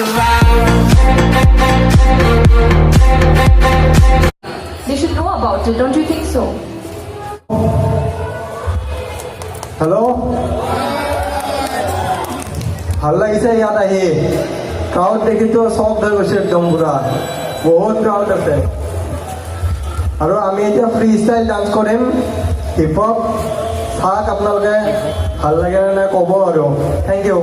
They should know about it, don't you think so? Hello ভাল লাগিছে ইয়াত আহি ক্ৰাউড দেখিতো চব হৈ গৈছে একদম পুৰা বহুত ক্ৰাউড আছে আৰু আমি এতিয়া ফ্ৰী ষ্টাইল ডান্স কৰিম হিপ হপ চাওক আপোনালোকে ভাল লাগে নে ক'ব আৰু thank you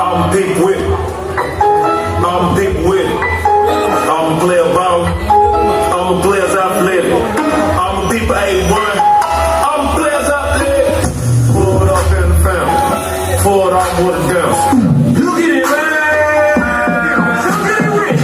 I'm deep with it. I'm deep with it. I'm a player ball. I'm a player's athletic. I'm a deep A1. I'm a player's athletic. Pull it up in the family. Pull it off with a dance. Look at it, man. Look at it, Rick.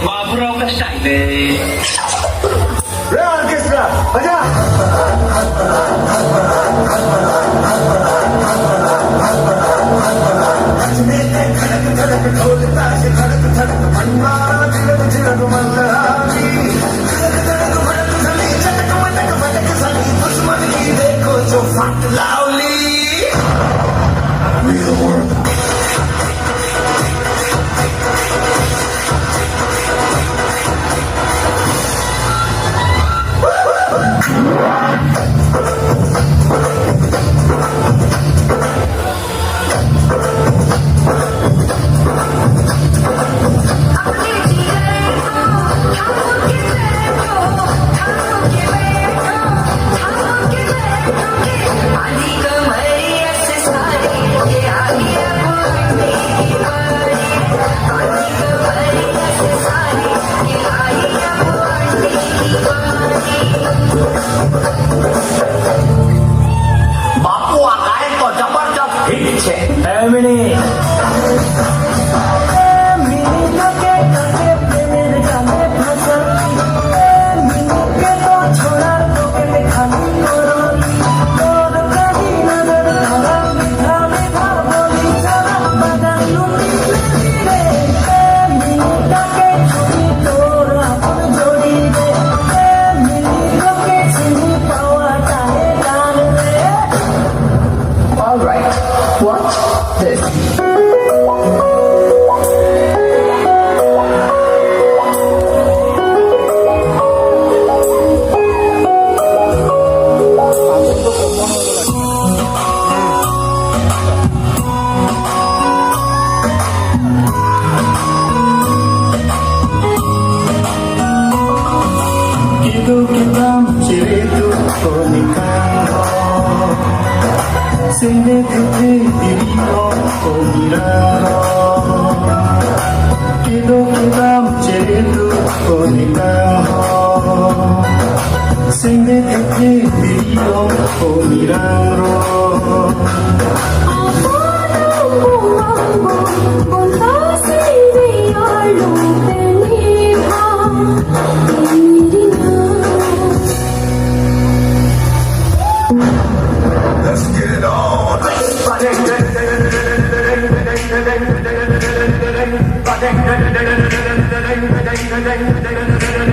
Baburau ka style. Real orchestra, aja. બાપુ આ ગાયક તો જબરજસ્ત hit છે Let's get it on.